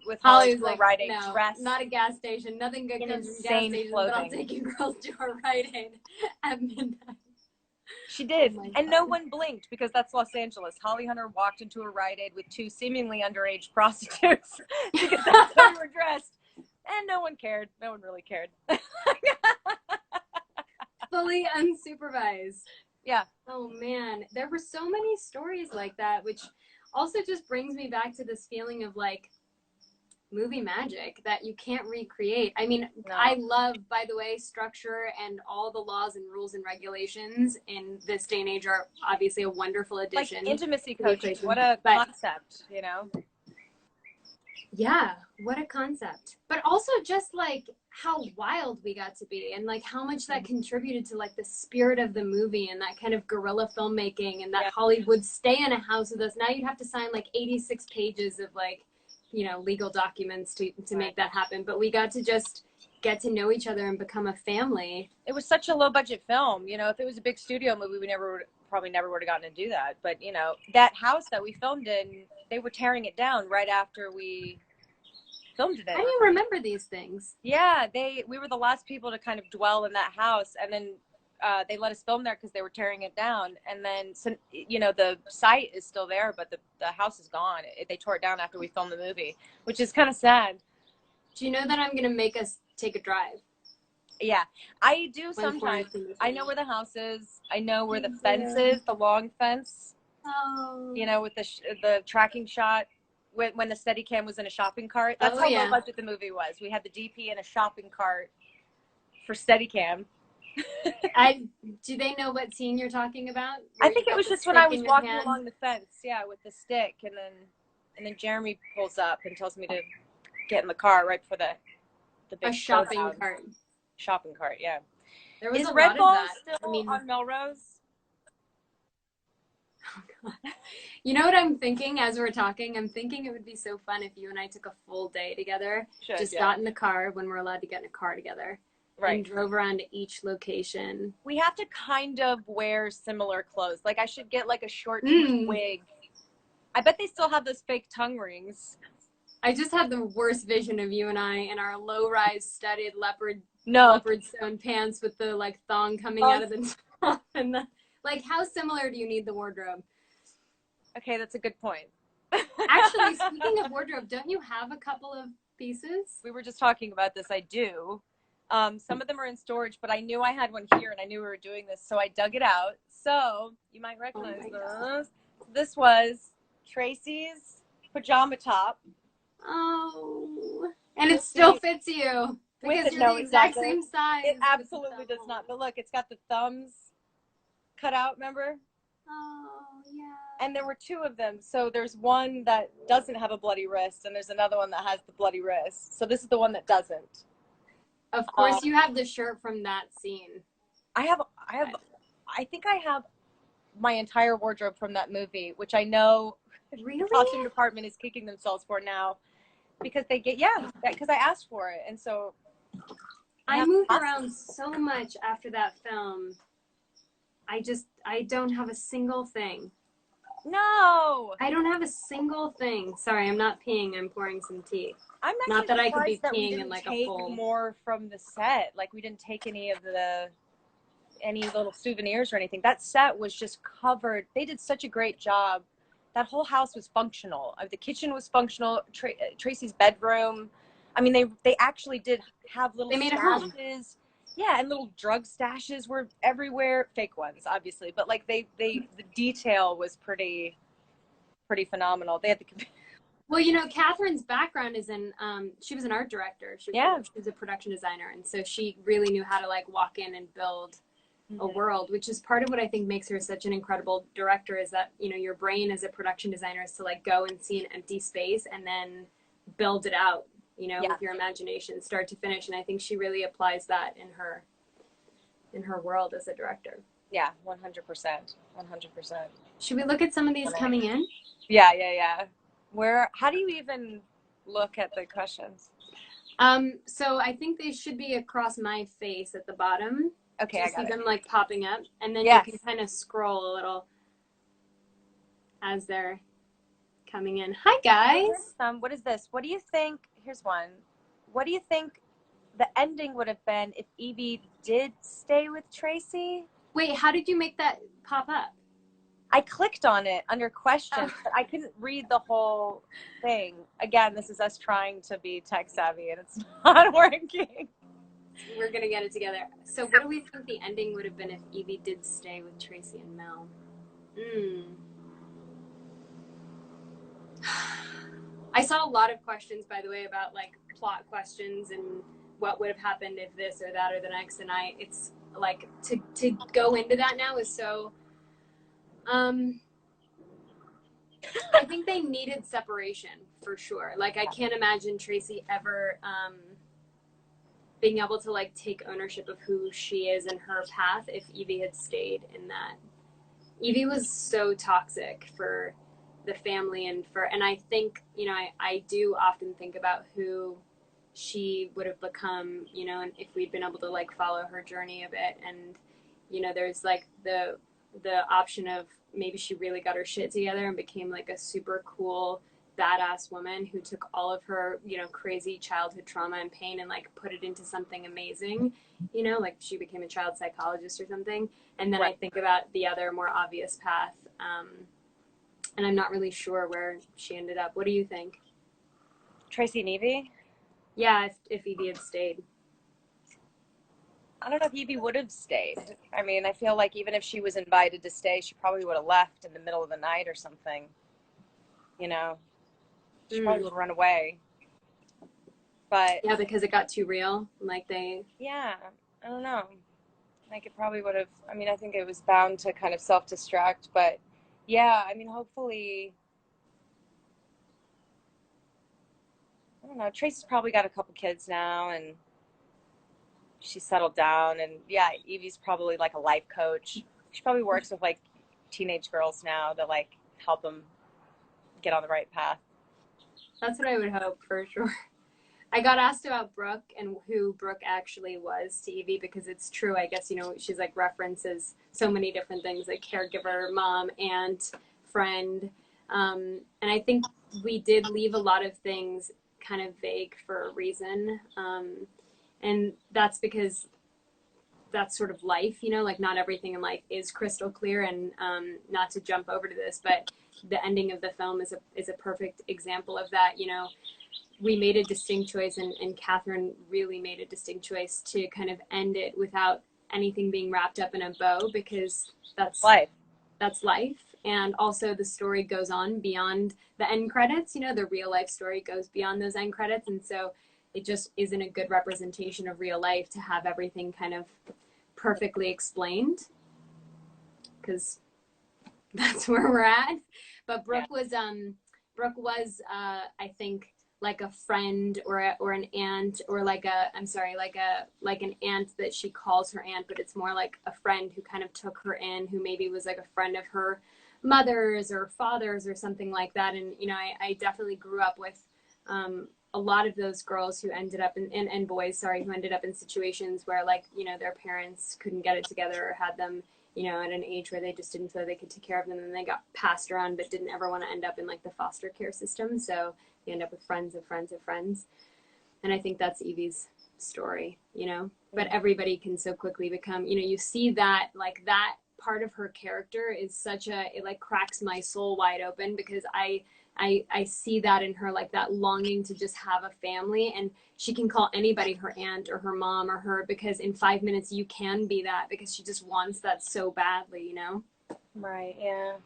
with Holly Holly was to a like, Rite Aid no, dress. not a gas station. Nothing good In comes from gas insane stations, but I'll clothing. take you girls to a Rite Aid at midnight. She did. Oh my and God. no one blinked because that's Los Angeles. Holly Hunter walked into a Rite Aid with 2 seemingly underage prostitutes because that's how we were dressed. And no one cared. No one really cared. Fully unsupervised. Yeah. Oh man, there were so many stories like that, which also just brings me back to this feeling of like movie magic that you can't recreate. I mean, No. I love, by the way, structure, and all the laws and rules and regulations in this day and age are obviously a wonderful addition. Like intimacy to the coaching. equation. What a But concept, you know? yeah, what a concept. But also just like how wild we got to be, and like how much that contributed to like the spirit of the movie and that kind of guerrilla filmmaking, and that Yeah. Holly would stay in a house with us. Now you'd have to sign like 86 pages of like, you know, legal documents to make that happen. But we got to just get to know each other and become a family. It was such a low budget film. You know, if it was a big studio movie, we probably never would have gotten to do that. But, you know, that house that we filmed in, they were tearing it down right after we filmed it in. How do you remember these things? Yeah, we were the last people to kind of dwell in that house, and then they let us film there because they were tearing it down. And then, so, you know, the site is still there, but the house is gone. They tore it down after we filmed the movie, which is kind of sad. Do you know that I'm going to make us take a drive? Yeah, I do When sometimes. quarantine is I know where the house is. I know where the Me fence too. is, the long fence, Oh. you know, with the tracking shot when the Steadicam was in a shopping cart. That's Oh, how yeah. low budget the movie was. We had the DP in a shopping cart for Steadicam. Do they know what scene you're talking about? I Where think you it got was the just when I stick was in your walking hand? along the fence, yeah, with the stick, and then Jeremy pulls up and tells me to get in the car right before the big A shopping showdown. cart. Shopping cart, yeah. There was Is a Red lot Bull of that. still I mean, on Melrose? you know what I'm thinking as we're talking? I'm thinking it would be so fun if you and I took a full day together, got in the car when we're allowed to get in a car together, right, and drove around to each location. We have to kind of wear similar clothes. Like I should get like a short wig. I bet they still have those fake tongue rings. I just had the worst vision of you and I in our low-rise studded leopard sewn pants with the like thong coming out of the top, and the like. How similar do you need the wardrobe? Okay, that's a good point. Actually, speaking of wardrobe, don't you have a couple of pieces? We were just talking about this. I do. Some of them are in storage, but I knew I had one here and I knew we were doing this, so I dug it out. So you might recognize this. This was Tracy's pajama top. Oh, and it still fits you because you're the exact same size. It absolutely does not. But look, it's got the thumbs cut out, remember? Oh, yeah. And there were 2 of them. So there's one that doesn't have a bloody wrist, and there's another one that has the bloody wrist. So this is the one that doesn't. Of course, you have the shirt from that scene. I think I have my entire wardrobe from that movie, which I know the costume department is kicking themselves for now because because I asked for it. And so I moved around so much after that film. I don't have a single thing. No, I don't have a single thing. Sorry, I'm not peeing. I'm pouring some tea. I'm not that I could be that peeing in like a full. More from the set. Like we didn't take any little souvenirs or anything. That set was just covered. They did such a great job. That whole house was functional. The kitchen was functional. Tracy's bedroom. I mean, they actually did have little stashes. Yeah, and little drug stashes were everywhere. Fake ones, obviously, but like the detail was pretty phenomenal. They had the. Well, you know, Catherine's background is in. She was an art director. She was a production designer, and so she really knew how to like walk in and build a world, which is part of what I think makes her such an incredible director. Is that, you know, your brain as a production designer is to like go and see an empty space and then build it out, you know, with your imagination, start to finish. And I think she really applies that in her world as a director. Yeah, 100%. 100%. Should we look at some of these coming in? Yeah. How do you even look at the questions? So I think they should be across my face at the bottom. Okay, I got see it. them like popping up, and then you can kind of scroll a little as they're coming in. Hi, Oh, guys. there's some. What is this? What do you think? Here's one. What do you think the ending would have been if Evie did stay with Tracy? Wait, how did you make that pop up? I clicked on it under questions, but I couldn't read the whole thing. Again, this is us trying to be tech savvy, and it's not working. We're going to get it together. So what do we think the ending would have been if Evie did stay with Tracy and Mel? I saw a lot of questions, by the way, about like plot questions and what would have happened if this or that or the next. And it's like to go into that now is so, I think they needed separation for sure. Like I can't imagine Tracy ever, being able to like take ownership of who she is and her path if Evie had stayed in that. Evie was so toxic for the family and I think, you know, I do often think about who she would have become, you know, and if we'd been able to like follow her journey a bit. And, you know, there's like the option of maybe she really got her shit together and became like a super cool badass woman who took all of her, you know, crazy childhood trauma and pain and like put it into something amazing, you know, like she became a child psychologist or something. And then I think about the other more obvious path, and I'm not really sure where she ended up. What do you think? Tracy and Evie? Yeah, if Evie had stayed. I don't know if Evie would have stayed. I mean, I feel like even if she was invited to stay, she probably would have left in the middle of the night or something. You know? She probably would run away. But yeah, because it got too real. Like yeah, I don't know. Like it probably would have, I mean, I think it was bound to kind of self-destruct, but yeah, I mean, hopefully, I don't know, Tracy's probably got a couple kids now and she's settled down, and yeah, Evie's probably like a life coach. She probably works with like teenage girls now to like help them get on the right path. That's what I would hope for sure. I got asked about Brooke and who Brooke actually was to Evie because it's true. I guess, you know, she's like references so many different things like caregiver, mom, aunt, friend. And I think we did leave a lot of things kind of vague for a reason. And that's because that's sort of life, you know, like not everything in life is crystal clear. And not to jump over to this, but the ending of the film is a perfect example of that. You know, we made a distinct choice, and Catherine really made a distinct choice to kind of end it without anything being wrapped up in a bow, because that's life. That's life. And also the story goes on beyond the end credits. You know, the real life story goes beyond those end credits. And so it just isn't a good representation of real life to have everything kind of perfectly explained, because that's where we're at. But Brooke was I think like a friend or an aunt, or like an aunt that she calls her aunt, but it's more like a friend who kind of took her in, who maybe was like a friend of her mother's or father's or something like that. And, you know, I definitely grew up with a lot of those girls who ended up and boys, sorry, who ended up in situations where, like, you know, their parents couldn't get it together or had them, you know, at an age where they just didn't feel they could take care of them, and they got passed around but didn't ever want to end up in like the foster care system. So you end up with friends of friends of friends. And I think that's Evie's story, you know, but everybody can so quickly become, you know, you see that, like, that part of her character is such it like cracks my soul wide open, because I see that in her, like that longing to just have a family, and she can call anybody her aunt or her mom or her, because in 5 minutes you can be that, because she just wants that so badly, you know? Right. Yeah.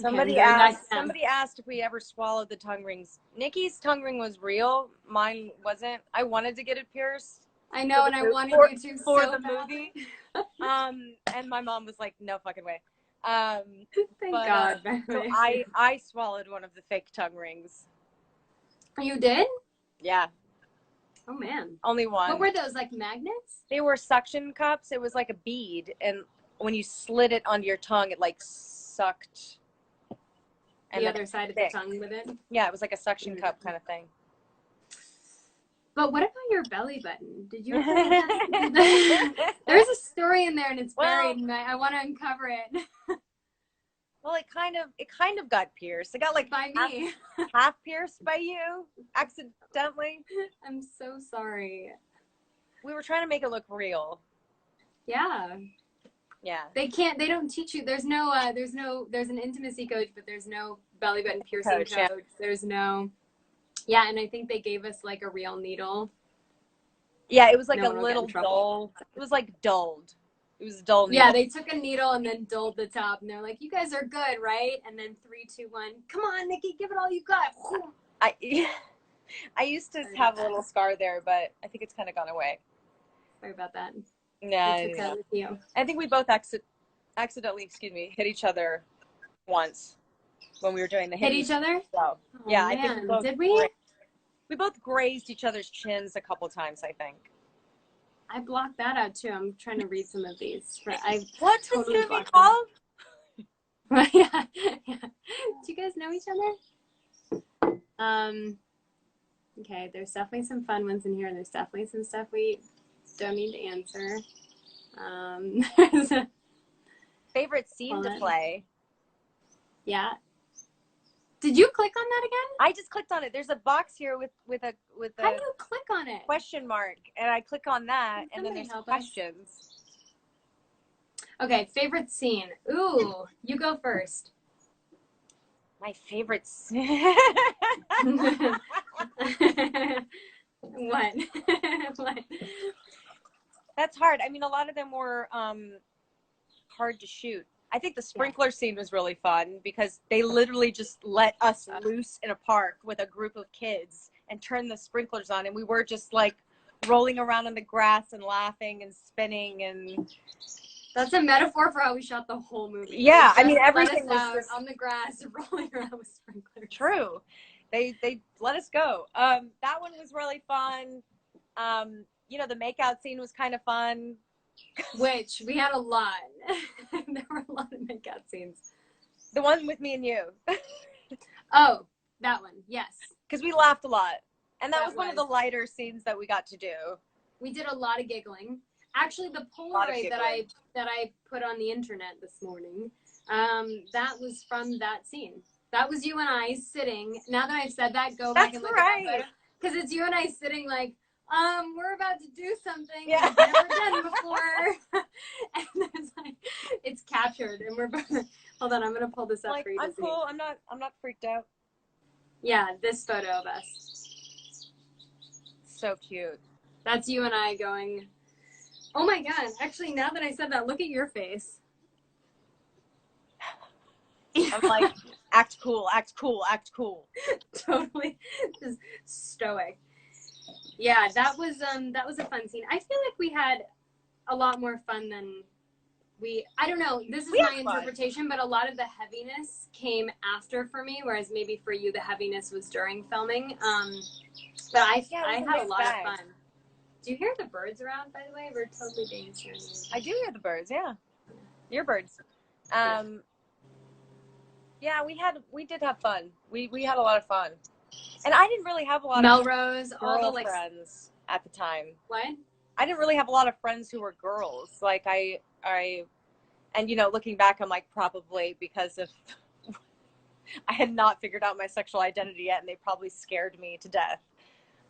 Okay, somebody asked if we ever swallowed the tongue rings. Nikki's tongue ring was real. Mine wasn't. I wanted to get it pierced. I know, and I wanted you to for so the bad. movie. And my mom was like, "No fucking way." Thank God. So I swallowed one of the fake tongue rings. You did? Yeah. Oh man. Only one. What were those, like magnets? They were suction cups. It was like a bead, and when you slid it onto your tongue, it like sucked. And the other side of the tongue with it? Yeah, it was like a suction cup kind of thing. But what about your belly button? Did you ever There's a story in there, and it's buried, and I want to uncover it. Well, it kind of got pierced. It got like by me. half pierced by you accidentally. I'm so sorry. We were trying to make it look real. Yeah. Yeah. They don't teach you. There's an intimacy coach, but there's no belly button piercing coach. Yeah. There's no, yeah. And I think they gave us like a real needle. Yeah. It was like a little dull. It was like dulled. It was a dull needle. Yeah. They took a needle and then dulled the top, and they're like, "You guys are good, right?" And then 3, 2, 1, come on, Nikki, give it all you got. I used to have a little scar there, but I think it's kind of gone away. Sorry about that. Yeah. I think we both accidentally, hit each other once when we were doing the hit each other. So, oh, yeah, man. I think we both did we? We both grazed each other's chins a couple times, I think. I blocked that out too. I'm trying to read some of these. What's totally this movie called? Yeah. Do you guys know each other? Okay, there's definitely some fun ones in here. There's definitely some stuff we don't need to answer. Favorite scene to play? Yeah. Did you click on that again? I just clicked on it. There's a box here with a How do you click on it? Question mark, and I click on that, and then there's questions. Okay, favorite scene. Ooh, you go first. My favorite scene. What? What? That's hard. I mean, a lot of them were hard to shoot. I think the sprinkler scene was really fun because they literally just let us loose in a park with a group of kids and turn the sprinklers on, and we were just like rolling around on the grass and laughing and spinning. And that's a metaphor for how we shot the whole movie. Yeah, I mean, everything was just on the grass rolling around with sprinklers. True. They let us go. That one was really fun. The makeout scene was kind of fun. Which we had a lot. There were a lot of makeout scenes. The one with me and you. Oh, that one. Yes. Because we laughed a lot. And that was one of the lighter scenes that we got to do. We did a lot of giggling. Actually, the Polaroid that I put on the internet this morning, that was from that scene. That was you and I sitting. Now that I've said that, go back and look at that photo. Because it's you and I sitting like, we're about to do something we've never done before. And there's like, it's captured, and we're both, hold on, I'm gonna pull this up for you. I'm cool. I'm not freaked out. Yeah, this photo of us. So cute. That's you and I going, oh my god. Actually, now that I said that, look at your face. I'm like, act cool, act cool, act cool. Totally just stoic. Yeah, that was a fun scene. I feel like we had a lot more fun than I don't know, this is my interpretation, but a lot of the heaviness came after for me, whereas maybe for you the heaviness was during filming. But I had a lot of fun. Do you hear the birds around, by the way? We're totally being serious. I do hear the birds, yeah. Your birds. Yeah, we did have fun. We had a lot of fun. And I didn't really have a lot Melrose, of all the friends at the time. What? I didn't really have a lot of friends who were girls. Like and looking back, I'm like, probably because of I had not figured out my sexual identity yet, and they probably scared me to death.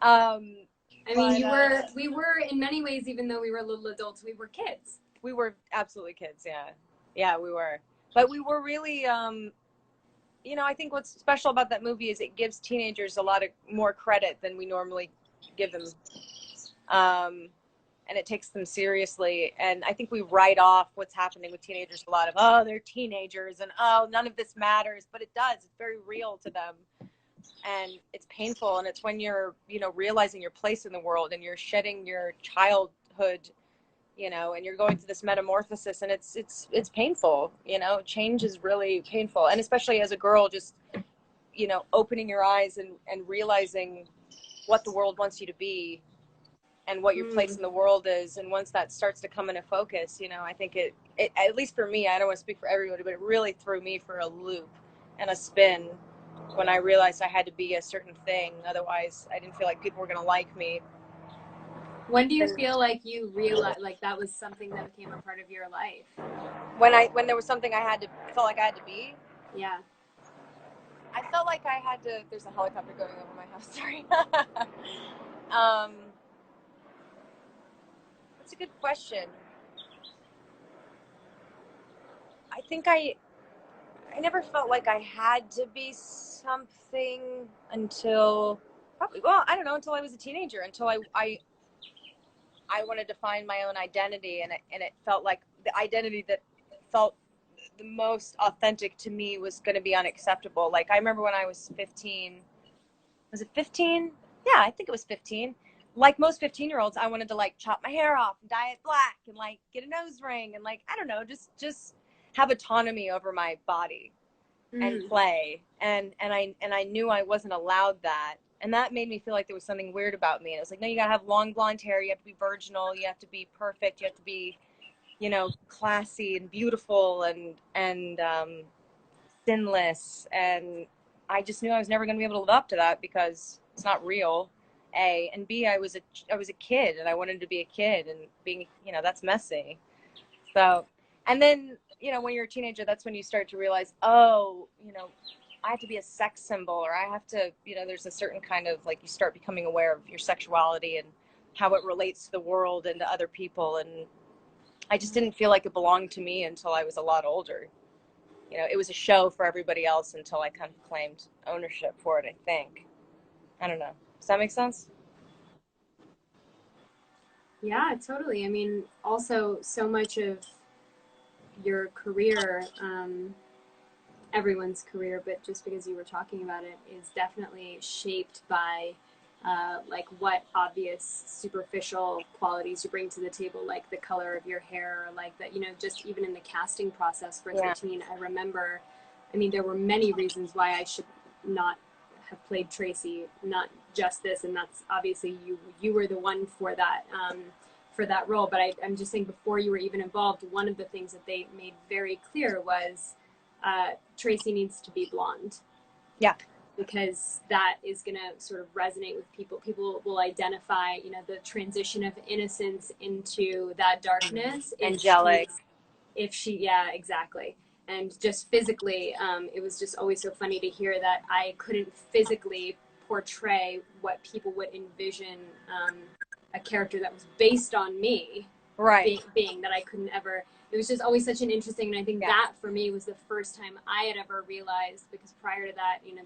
I mean, we were in many ways, even though we were little adults, we were kids. We were absolutely kids, yeah. Yeah, we were. But we were really, I think what's special about that movie is it gives teenagers a lot of more credit than we normally give them. And it takes them seriously. And I think we write off what's happening with teenagers a lot of, oh, they're teenagers and, oh, none of this matters. But it does. It's very real to them. And it's painful. And it's when you're, realizing your place in the world and you're shedding your childhood, and you're going through this metamorphosis, and it's painful. Change is really painful. And especially as a girl, just, opening your eyes and realizing what the world wants you to be and what your place in the world is. And once that starts to come into focus, I think it, at least for me, I don't want to speak for everybody, but it really threw me for a loop and a spin when I realized I had to be a certain thing. Otherwise, I didn't feel like people were going to like me. When do you feel like you realized like that was something that became a part of your life? When there was something I felt like I had to be. Yeah. I felt like I had to. There's a helicopter going over my house. Sorry. That's a good question. I think I never felt like I had to be something until probably, well, I don't know, until I was a teenager, until I wanted to find my own identity, and it felt like the identity that felt the most authentic to me was going to be unacceptable. Like I remember when I was 15, was it 15? Yeah, I think it was 15. Like most 15-year-olds, I wanted to like chop my hair off and dye it black and like get a nose ring and like, I don't know, just have autonomy over my body and play. And I knew I wasn't allowed that. And that made me feel like there was something weird about me. And it was like, no, you gotta have long blonde hair, you have to be virginal, you have to be perfect, you have to be, you know, classy and beautiful and sinless. And I just knew I was never gonna be able to live up to that because it's not real. A and B, I was a kid and I wanted to be a kid, and being, you know, that's messy. So, and then, you know, when you're a teenager, that's when you start to realize, oh, you know, I have to be a sex symbol, or I have to, you know, there's a certain kind of like, you start becoming aware of your sexuality and how it relates to the world and to other people. And I just didn't feel like it belonged to me until I was a lot older. You know, it was a show for everybody else until I kind of claimed ownership for it, I think. I don't know. Does that make sense? Yeah, totally. I mean, also so much of your career, everyone's career, but just because you were talking about it, is definitely shaped by like what obvious superficial qualities you bring to the table, like the color of your hair, or like that, you know, just even in the casting process for 13, I remember, I mean, there were many reasons why I should not have played Tracy, not just this, and that's obviously you were the one for that role. But I'm just saying, before you were even involved, one of the things that they made very clear was Tracy needs to be blonde. Yeah. Because that is going to sort of resonate with people. People will identify, you know, the transition of innocence into that darkness. Angelic. If she, yeah, exactly. And just physically, it was just always so funny to hear that I couldn't physically portray what people would envision a character that was based on me, right, being that I couldn't ever. It was just always such an interesting, and I think that for me was the first time I had ever realized, because prior to that, you know,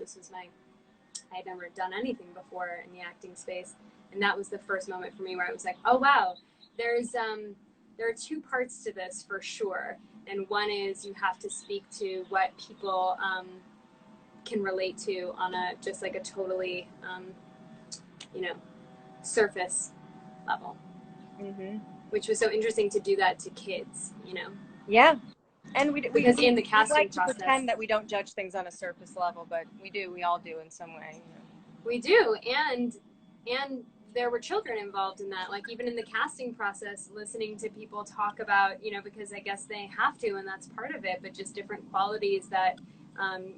I had never done anything before in the acting space, and that was the first moment for me where I was like, oh wow, there are two parts to this for sure, and one is you have to speak to what people can relate to on a just like a totally you know, surface level. Which was so interesting to do that to kids, you know. Yeah. And we in the casting like process, to pretend that we don't judge things on a surface level, but we do. We all do in some way. You know? We do, and there were children involved in that. Like even in the casting process, listening to people talk about, you know, because I guess they have to, and that's part of it. But just different qualities that,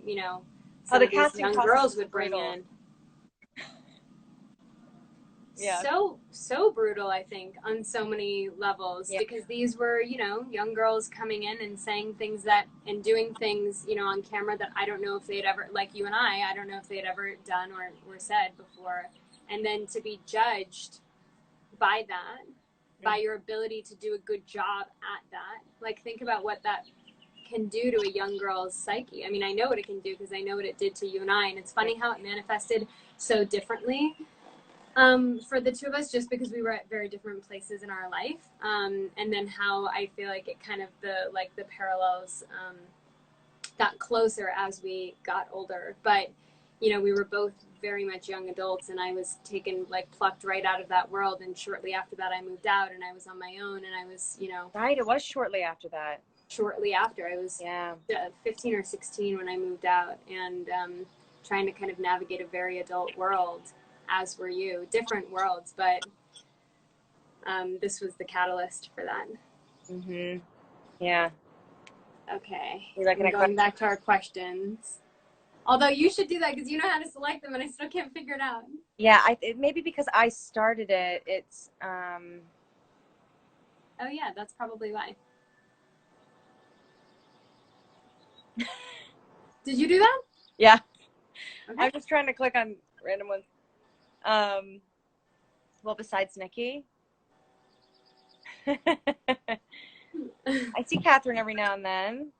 you know, some of these young girls would bring in. Yeah. So brutal, I think, on so many levels, because these were, you know, young girls coming in and saying things that, and doing things, you know, on camera that I don't know if they'd ever, like you and I don't know if they'd ever done or were said before. And then to be judged by that, by your ability to do a good job at that. Like, think about what that can do to a young girl's psyche. I mean, I know what it can do because I know what it did to you and I, and it's funny how it manifested so differently for the two of us, just because we were at very different places in our life, and then how I feel like it kind of the parallels got closer as we got older. But you know, we were both very much young adults, and I was taken, like, plucked right out of that world, and shortly after that I moved out and I was on my own, and I was, you know, right, it was shortly after that. Shortly after, I was 15 or 16 when I moved out, and trying to kind of navigate a very adult world, as were you. Different worlds, but this was the catalyst for that. Yeah. Okay. Going back to our questions. Although you should do that because you know how to select them, and I still can't figure it out. Yeah, maybe because I started it. It's. Oh yeah, that's probably why. Did you do that? Yeah. Okay. I'm just trying to click on random ones. Well, besides Nikki, I see Catherine every now and then.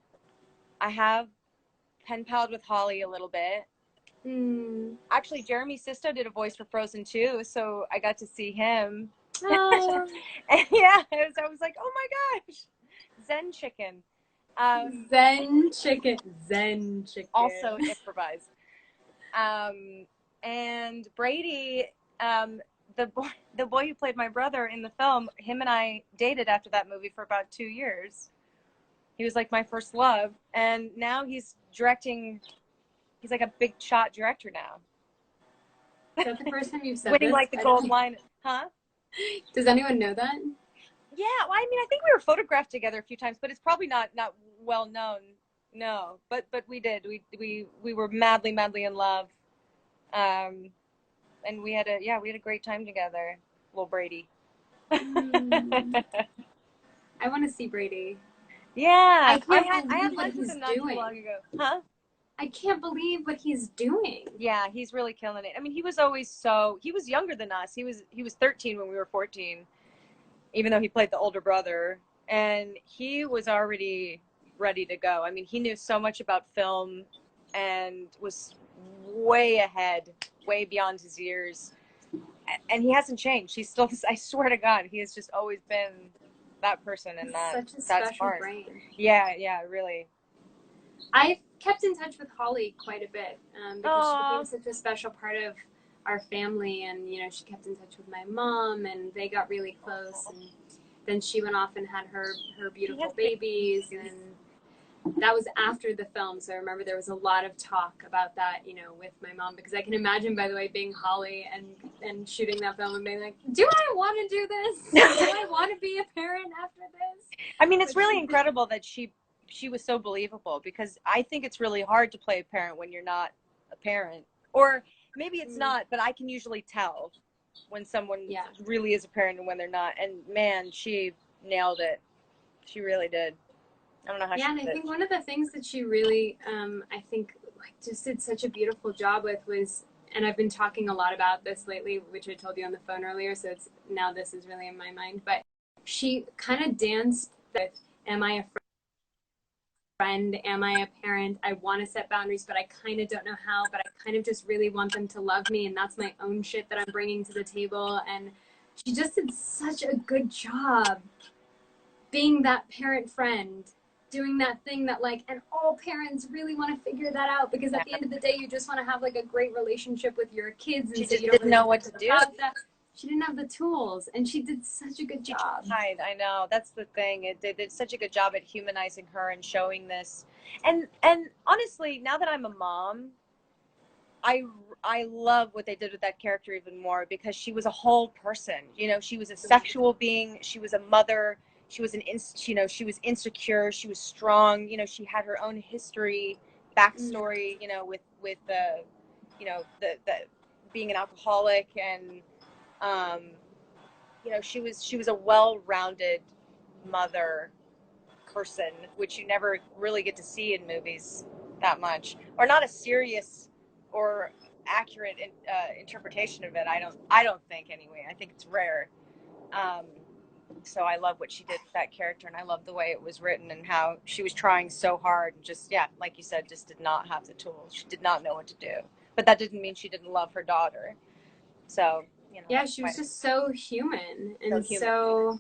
I have pen palled with Holly a little bit. Actually, Jeremy Sisto did a voice for Frozen too, so I got to see him. Oh. And yeah, I was like, oh my gosh, Zen Chicken. Zen Chicken. Also improvised. And Brady, the boy who played my brother in the film, him and I dated after that movie for about 2 years. He was like my first love, and now he's directing. He's like a big shot director now. Is that the first time you've said winning this? like the gold line, huh? Does anyone know that? Yeah, well, I mean, I think we were photographed together a few times, but it's probably not well known. No, but we did. We were madly in love, and we had a great time together. Little Brady. I want to see Brady. Yeah, I had lunch with him not too long ago. Huh? I can't believe what he's doing. Yeah, he's really killing it. I mean, he was younger than us. He was 13 when we were 14, even though he played the older brother, and he was already ready to go. I mean, he knew so much about film and was way ahead, way beyond his years. And he hasn't changed. He's still, I swear to God, he has just always been that person and such a that special smart. brain. Yeah, really. I've kept in touch with Holly quite a bit because she became such a special part of our family, and she kept in touch with my mom, and they got really close, and then she went off and had her beautiful babies, and that was after the film. So I remember there was a lot of talk about that, with my mom, because I can imagine, by the way, being Holly and shooting that film and being like, do I want to do this? Do I want to be a parent after this? I mean, it's really incredible that she was so believable, because I think it's really hard to play a parent when you're not a parent, or maybe it's not, but I can usually tell when someone really is a parent and when they're not. And man, she nailed it. She really did. I don't know how she did it. I think one of the things that she really, I think, just did such a beautiful job with was, and I've been talking a lot about this lately, which I told you on the phone earlier, so now this is really in my mind, but she kind of danced with, am I a friend? Am I a parent? I want to set boundaries, but I kind of don't know how, but I kind of just really want them to love me, and that's my own shit that I'm bringing to the table. And she just did such a good job being that parent friend, doing that thing that and all parents really want to figure that out, because at the end of the day, you just want to have a great relationship with your kids, and she so just you don't didn't know what to do. She didn't have the tools, and she did such a good job. I know, that's the thing. They did such a good job at humanizing her and showing this. And honestly, now that I'm a mom, I love what they did with that character even more, because she was a whole person. She was a sexual being. She was a mother. She was she was insecure. She was strong. She had her own history, backstory. With the being an alcoholic, and she was a well-rounded mother person, which you never really get to see in movies that much, or not a serious or accurate interpretation of it. I don't think, anyway. I think it's rare. So I love what she did with that character, and I love the way it was written and how she was trying so hard, and just, like you said, just did not have the tools. She did not know what to do, but that didn't mean she didn't love her daughter. So she was just so human, and so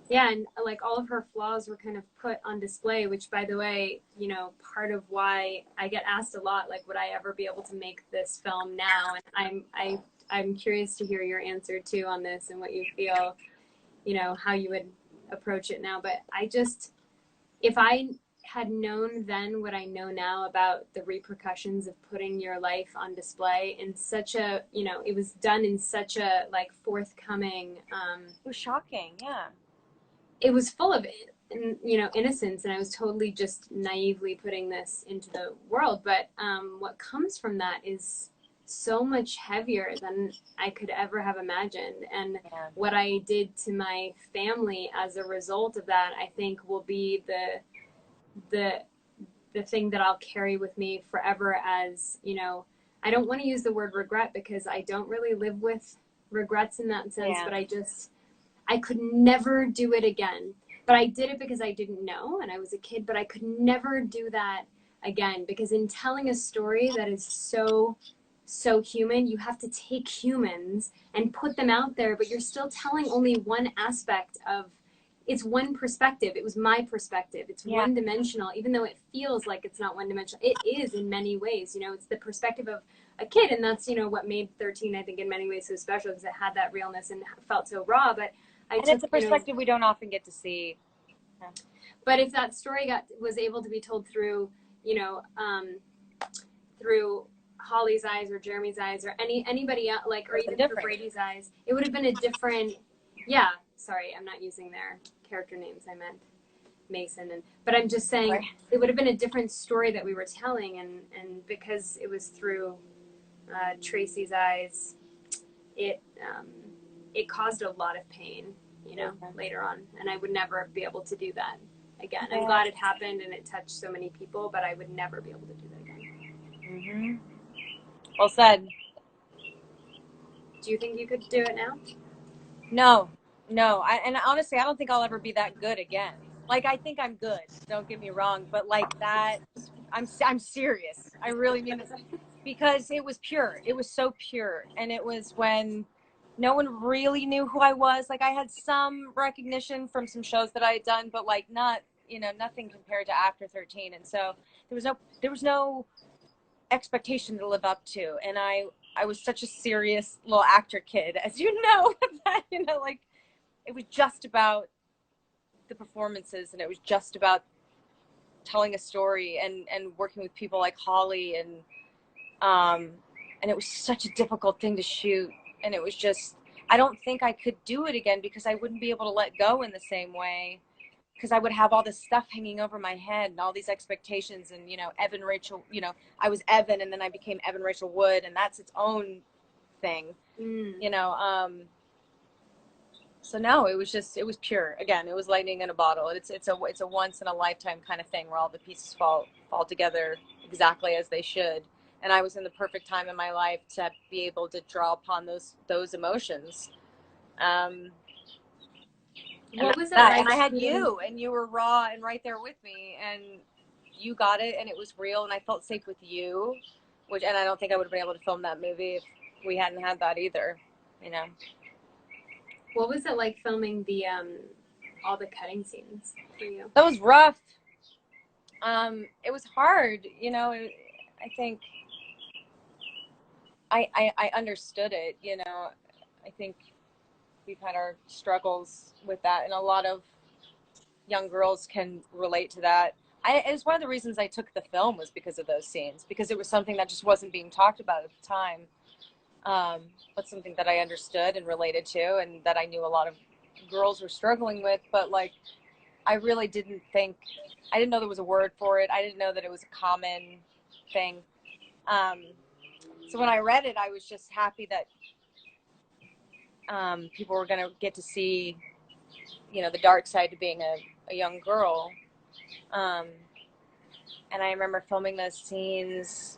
and all of her flaws were kind of put on display, which, by the way, part of why I get asked a lot, would I ever be able to make this film now? And I'm curious to hear your answer too on this, and what you feel, how you would approach it now. But if I had known then what I know now about the repercussions of putting your life on display in such a, it was done in such a forthcoming, it was shocking. Yeah. It was full of innocence, and I was totally just naively putting this into the world. But what comes from that is so much heavier than I could ever have imagined. And what I did to my family as a result of that, I think, will be the the thing that I'll carry with me forever as, you know, I don't want to use the word regret because I don't really live with regrets in that sense, Yeah. but I could never do it again. But I did it because I didn't know and I was a kid, but I could never do that again because in telling a story that is so human, you have to take humans and put them out there, but you're still telling only one aspect of it's one perspective. It was my perspective. It's one dimensional, even though it feels like it's not one dimensional. It is in many ways, you know, it's the perspective of a kid. And that's, you know, what made 13, I think, in many ways so special because it had that realness and felt so raw. But it's a perspective we don't often get to see. Yeah. But if that story was able to be told through, you know, through Holly's eyes or Jeremy's eyes or anybody else, like, or even through Brady's eyes, it would have been a different, sorry, I'm not using their character names. I meant Mason. But I'm just saying it would have been a different story that we were telling. And because it was through Tracy's eyes, it caused a lot of pain, you know, later on. And I would never be able to do that again. I'm glad it happened and it touched so many people, but I would never be able to do that again. Mm-hmm. Well said. Do you think you could do it now? No. And honestly, I don't think I'll ever be that good again. Like, I think I'm good. Don't get me wrong, but like that, I'm serious. I really mean this because it was pure. It was so pure, and it was when no one really knew who I was. Like, I had some recognition from some shows that I had done, but like not, you know, nothing compared to after 13. And so there was no expectation to live up to, and I was such a serious little actor kid, as you know, that, you know, like it was just about the performances and it was just about telling a story and working with people like Holly and it was such a difficult thing to shoot, and it was just, I don't think I could do it again because I wouldn't be able to let go in the same way, because I would have all this stuff hanging over my head and all these expectations and, you know, Evan Rachel, you know, I was Evan and then I became Evan Rachel Wood, and that's its own thing, you know. So no, it was pure. Again, it was lightning in a bottle. It's a once in a lifetime kind of thing where all the pieces fall together exactly as they should. And I was in the perfect time in my life to be able to draw upon those emotions. What was it like? And I had you, and you were raw and right there with me, and you got it, and it was real, and I felt safe with you, and I don't think I would have been able to film that movie if we hadn't had that either, you know. What was it like filming the all the cutting scenes for you? That was rough. It was hard, you know. I think I understood it, you know. I think we've had our struggles with that, and a lot of young girls can relate to that. It was one of the reasons I took the film, was because of those scenes, because it was something that just wasn't being talked about at the time, but something that I understood and related to, and that I knew a lot of girls were struggling with. But like, I really didn't know there was a word for it. I didn't know that it was a common thing. So when I read it, I was just happy that people were going to get to see, you know, the dark side to being a young girl. And I remember filming those scenes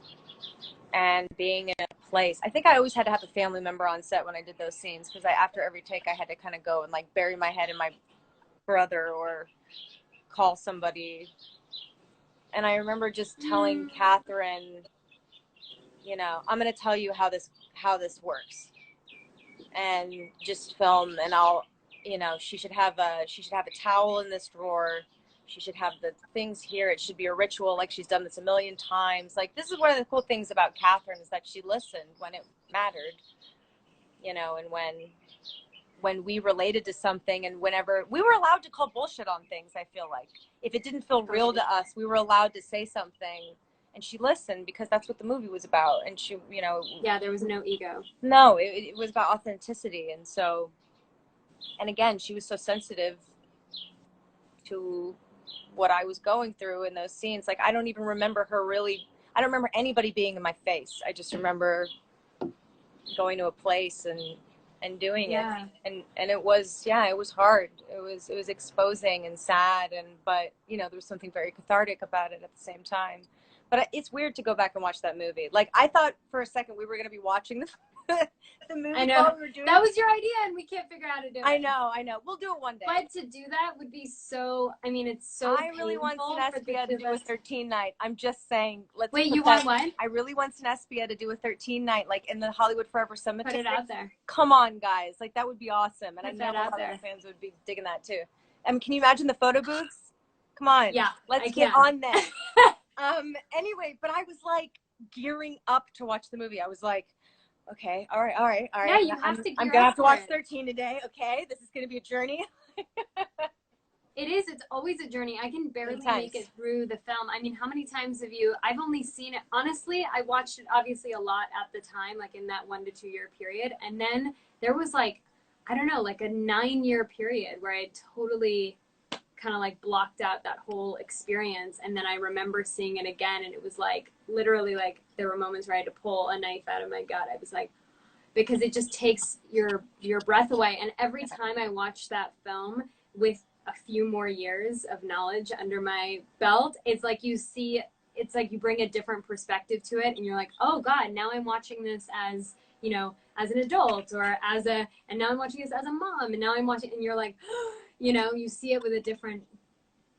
and being in a place. I think I always had to have a family member on set when I did those scenes, because after every take I had to kind of go and like bury my head in my brother or call somebody. And I remember just telling Catherine, you know, I'm going to tell you how this works, and just film, and I'll, you know, she should have a towel in this drawer. She should have the things here. It should be a ritual, like she's done this a million times. Like, this is one of the cool things about Catherine, is that she listened when it mattered, you know, and when we related to something, and whenever we were allowed to call bullshit on things. I feel like if it didn't feel real to us, we were allowed to say something, and she listened, because that's what the movie was about. And she, you know, there was no ego. No, it was about authenticity. And so, and again, she was so sensitive to what I was going through in those scenes. Like, I don't even remember I don't remember anybody being in my face. I just remember going to a place and and doing Yeah. it. And it was, yeah, it was hard. It was exposing and sad, but you know, there was something very cathartic about it at the same time. But it's weird to go back and watch that movie. Like, I thought for a second we were going to be watching the movie I know. while we were doing that was your idea, and we can't figure out how to do it. I know. We'll do it one day. But to do that would be so, I mean, it's so I really want Sinespia to do a 13 night. I'm just saying, let's Wait, you want what? I really want Sinespia to do a 13 night, like in the Hollywood Forever Cemetery. Put it out there. Come on, guys. Like, that would be awesome. And I Put know that a out lot there. of fans would be digging that too. Can you imagine the photo booths? Come on. Yeah. Let's get on that. Anyway, but I was like gearing up to watch the movie. I was like, okay, all right. Yeah, you have to gear I'm gonna have to watch it. 13 today. Okay, this is gonna be a journey. It is. It's always a journey. I can barely Intense. make it through the film. I mean, how many times have you? I've only seen it. Honestly, I watched it obviously a lot at the time, like in that 1 to 2 year period, and then there was like, I don't know, like a 9-year period where I totally kind of like blocked out that whole experience, and then I remember seeing it again, and it was like literally like there were moments where I had to pull a knife out of my gut. I was like, because it just takes your breath away. And every time I watch that film with a few more years of knowledge under my belt, it's like you see, it's like you bring a different perspective to it, and you're like, oh God, now I'm watching this as, you know, as an adult, or and now I'm watching this as a mom, and now I'm watching, and you're like, you know, you see it with a different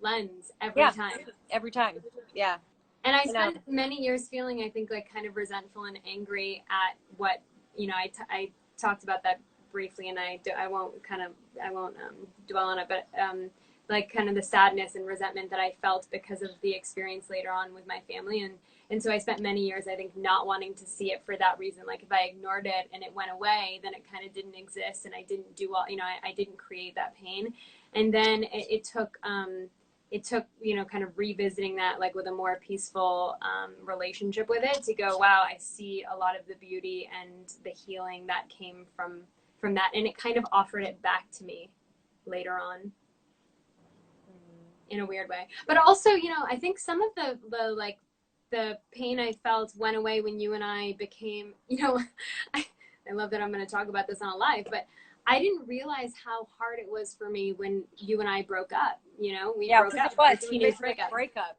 lens every time. Every time. Yeah. And I spent many years feeling, I think, like kind of resentful and angry at what, you know, I talked about that briefly, and I won't dwell on it, but like kind of the sadness and resentment that I felt because of the experience later on with my family. And so I spent many years, I think, not wanting to see it for that reason. Like if I ignored it and it went away, then it kind of didn't exist, and I didn't do all, you know, I didn't create that pain. And then it took, you know, kind of revisiting that, like with a more peaceful relationship with it, to go, wow, I see a lot of the beauty and the healing that came from that. And it kind of offered it back to me later on in a weird way. But also, you know, I think some of the pain I felt went away when you and I became, you know, I love that I'm going to talk about this on a live, but I didn't realize how hard it was for me when you and I broke up. You know, we broke up. It was a teenage breakup.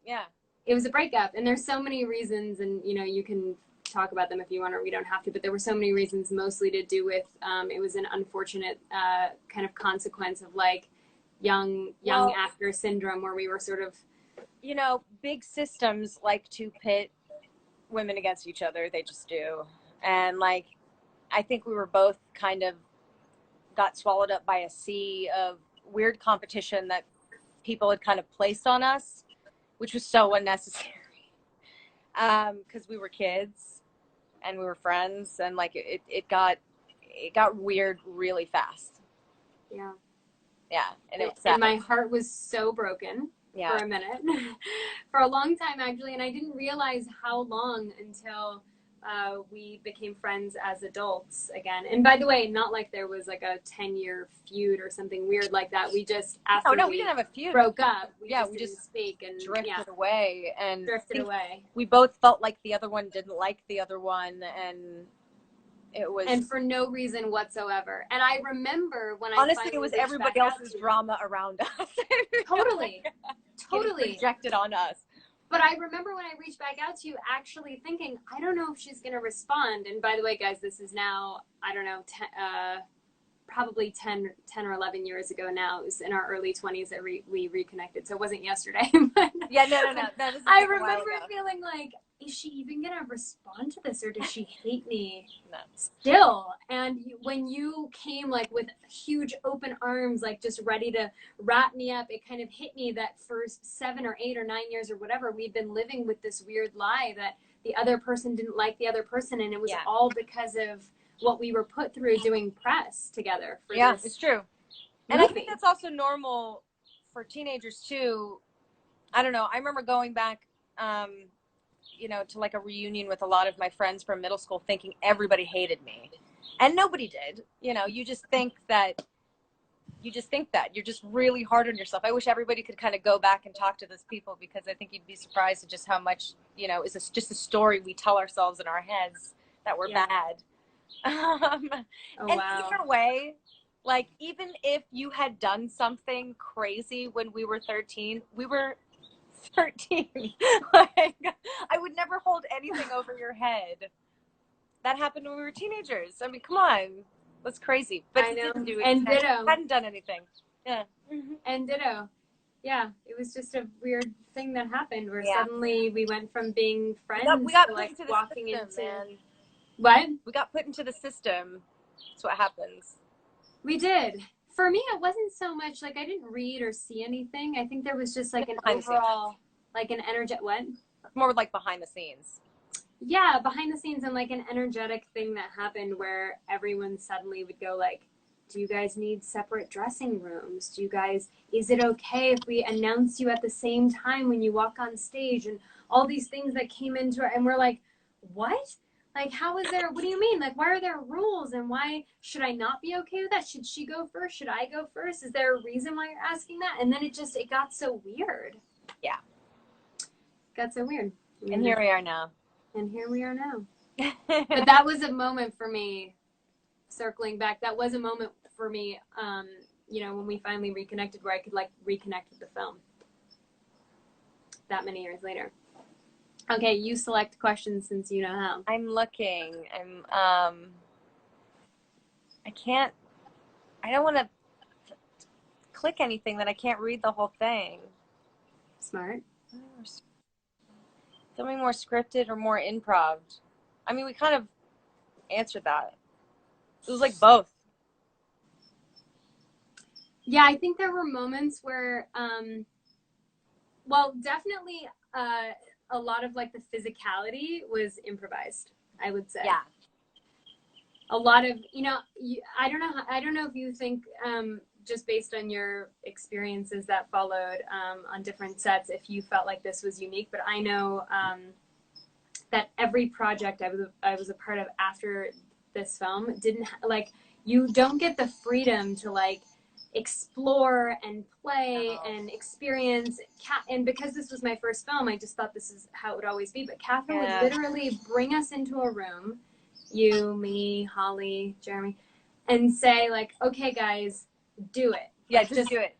Yeah. It was a breakup, and there's so many reasons, and you know, you can talk about them if you want, or we don't have to, but there were so many reasons, mostly to do with, it was an unfortunate kind of consequence of like young actor syndrome, where we were sort of, you know, big systems like to pit women against each other. They just do. And like, I think we were both kind of got swallowed up by a sea of weird competition that people had kind of placed on us, which was so unnecessary. Because we were kids and we were friends, and like it got weird really fast. Yeah. And it was sad. And my heart was so broken for a minute, for a long time actually, and I didn't realize how long until we became friends as adults again. And by the way, not like there was like a 10-year feud or something weird like that. We just, after we didn't have a feud. Broke up. We just didn't speak and drifted away. And drifted away. We both felt like the other one didn't like the other one, and it was, and for no reason whatsoever. And I remember when honestly, it was everybody else's drama around us. Totally projected on us. But I remember when I reached back out to you, actually thinking, I don't know if she's going to respond. And by the way, guys, this is now, I don't know, probably 10 or 11 years ago now. It was in our early 20s that we reconnected. So it wasn't yesterday. But yeah, no. That was I remember feeling like, is she even going to respond to this, or does she hate me still? And when you came like with huge open arms, like just ready to wrap me up, it kind of hit me that for 7 or 8 or 9 years or whatever, we'd been living with this weird lie that the other person didn't like the other person. And it was all because of what we were put through doing press together. For this it's true. And I think that's also normal for teenagers too. I don't know. I remember going back, you know, to like a reunion with a lot of my friends from middle school, thinking everybody hated me, and nobody did. You know, you just think that you're just really hard on yourself. I wish everybody could kind of go back and talk to those people, because I think you'd be surprised at just how much, you know, is just a story we tell ourselves in our heads that we're bad. Um, Oh, and wow. either way, like, even if you had done something crazy when we were 13, we were 13. Like, I would never hold anything over your head. That happened when we were teenagers. I mean, come on. That's crazy. But I he know. didn't do it. And He ditto. hadn't done anything. Yeah. And ditto. Yeah, it was just a weird thing that happened where Yeah. suddenly we went from being friends We got to put like into the walking system, into man. what? We got put into the system. That's what happens. We did. For me, it wasn't so much like I didn't read or see anything. I think there was just like an overall, like an energetic, what? More like behind the scenes. Yeah, behind the scenes and like an energetic thing that happened where everyone suddenly would go like, do you guys need separate dressing rooms? Do you guys, is it okay if we announce you at the same time when you walk on stage? And all these things that came into it. And we're like, what? Like, how is there, what do you mean? Like, why are there rules? And why should I not be okay with that? Should she go first? Should I go first? Is there a reason why you're asking that? And then it got so weird. Yeah. It got so weird. And here we are now. And here we are now. But that was a moment for me, circling back, that was a moment for me, when we finally reconnected where I could like reconnect with the film that many years later. Okay, you select questions since you know how. I'm looking. I don't want to click anything that I can't read the whole thing. Smart. Something more scripted or more improv. I mean, we kind of answered that. It was like both. Yeah, I think there were moments where, definitely a lot of like the physicality was improvised, I would say. Yeah. A lot of, I don't know if you think, just based on your experiences that followed on different sets, if you felt like this was unique, but I know that every project I was a part of after this film didn't like, you don't get the freedom to like explore and play and experience. And because this was my first film, I just thought this is how it would always be. But Catherine would literally bring us into a room, you, me, Holly, Jeremy, and say like, okay, guys, do it. Yeah, just do it.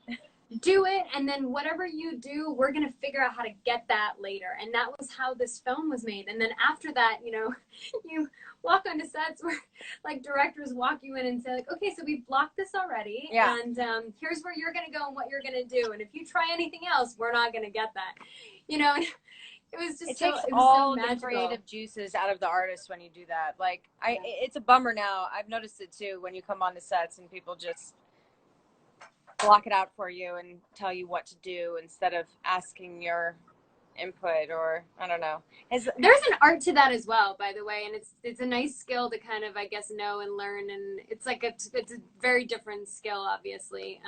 Do it, and then whatever you do, we're going to figure out how to get that later. And that was how this film was made. And then after that, you walk onto sets where like directors walk you in and say like, okay, so we've blocked this already. Yeah. And here's where you're going to go and what you're going to do. And if you try anything else, we're not going to get that. It was just takes all the creative juices out of the artist when you do that. Like, it's a bummer now. I've noticed it too when you come on the sets and people just block it out for you and tell you what to do instead of asking your input, or I don't know. There's an art to that as well, by the way, and it's a nice skill to kind of, I guess, know and learn, and it's like it's a very different skill, obviously,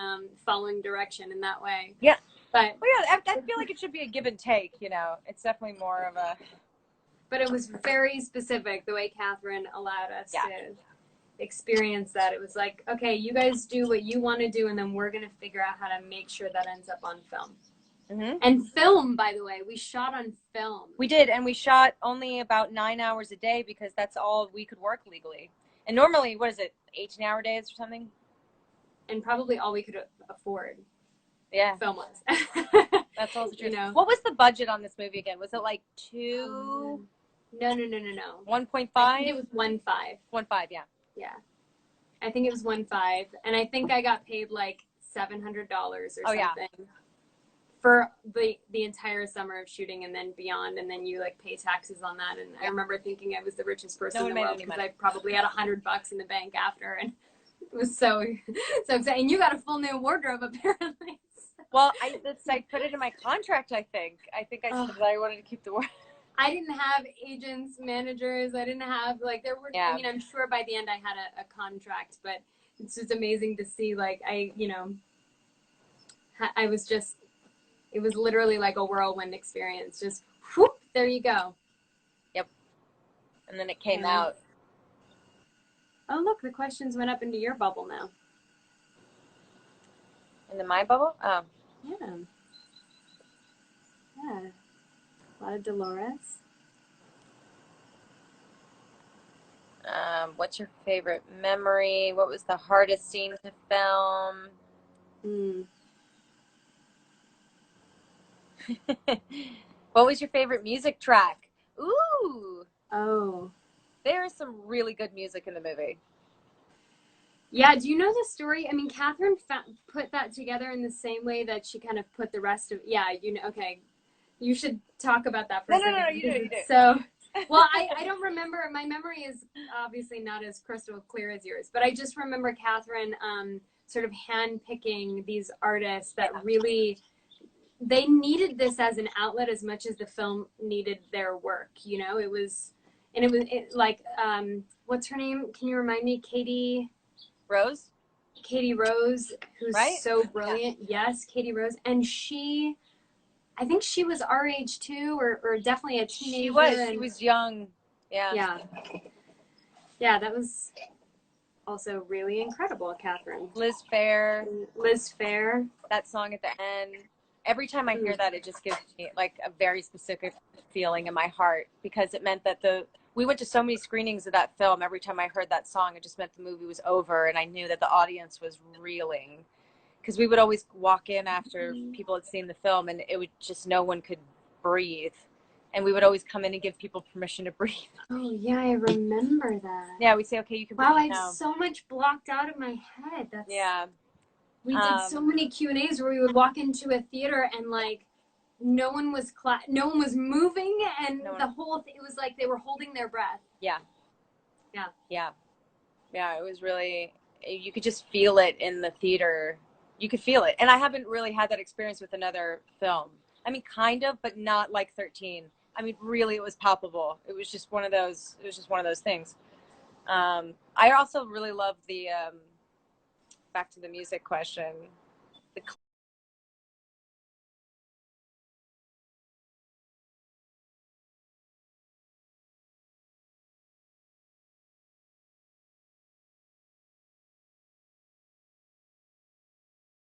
following direction in that way. Yeah. But I feel like it should be a give and take, It's definitely more of a. But it was very specific the way Catherine allowed us to experience that. It was like, okay, you guys do what you want to do, and then we're going to figure out how to make sure that ends up on film. Mm-hmm. And film, by the way, we shot on film. We did, and we shot only about 9 hours a day because that's all we could work legally. And normally, what is it, 18-hour days or something? And probably all we could afford. Yeah. Film-wise. That's also true. What was the budget on this movie again? Was it like No. 1.5? I think it was 1.5. 1.5, yeah. Yeah. I think it was 1.5. And I think I got paid like $700 or something. Yeah. For the entire summer of shooting and then beyond, and then you like pay taxes on that. And I remember thinking I was the richest person in the world because I probably had $100 in the bank after, and it was so exciting. And you got a full new wardrobe apparently. Well, I put it in my contract. I think I said that I wanted to keep the wardrobe. I didn't have agents, managers. I didn't have there were. Yeah. I mean, I'm sure by the end I had a contract, but it's just amazing to see. Like I was just. It was literally like a whirlwind experience. Just, whoop, there you go. Yep. And then it came out. Oh, look, the questions went up into your bubble now. Into my bubble? Oh. Yeah. Yeah. A lot of Dolores. What's your favorite memory? What was the hardest scene to film? Mm. What was your favorite music track? Ooh, Oh. there is some really good music in the movie. Yeah, do you know the story? I mean, Catherine put that together in the same way that she kind of put the rest of, yeah, you know, okay. You should talk about that for a second. No, you do. So, well, I don't remember. My memory is obviously not as crystal clear as yours, but I just remember Catherine sort of handpicking these artists that really, they needed this as an outlet as much as the film needed their work. You know, it was like, what's her name? Can you remind me? Rose? Katie Rose, who's Right? so brilliant. Yeah. Yes, Katie Rose. And I think she was our age too, or definitely a teenager. She was young. Yeah. Yeah. Yeah, that was also really incredible, Catherine. Liz Phair. Liz Phair. That song at the end. Every time I hear that, it just gives me like a very specific feeling in my heart, because it meant that we went to so many screenings of that film. Every time I heard that song, it just meant the movie was over, and I knew that the audience was reeling. Because we would always walk in after people had seen the film, and it would just, no one could breathe. And we would always come in and give people permission to breathe. Oh, yeah, I remember that. Yeah, we'd say, okay, you can breathe now. Wow, I now. have so much blocked out of my head. Yeah. We did so many Q&As where we would walk into a theater and like no one was moving, and the whole thing, it was like they were holding their breath. Yeah. Yeah. Yeah. Yeah, it was really, you could just feel it in the theater. You could feel it. And I haven't really had that experience with another film. I mean, kind of, but not like 13. I mean, really, it was palpable. It was just one of those things. I also really love the, back to the music question, the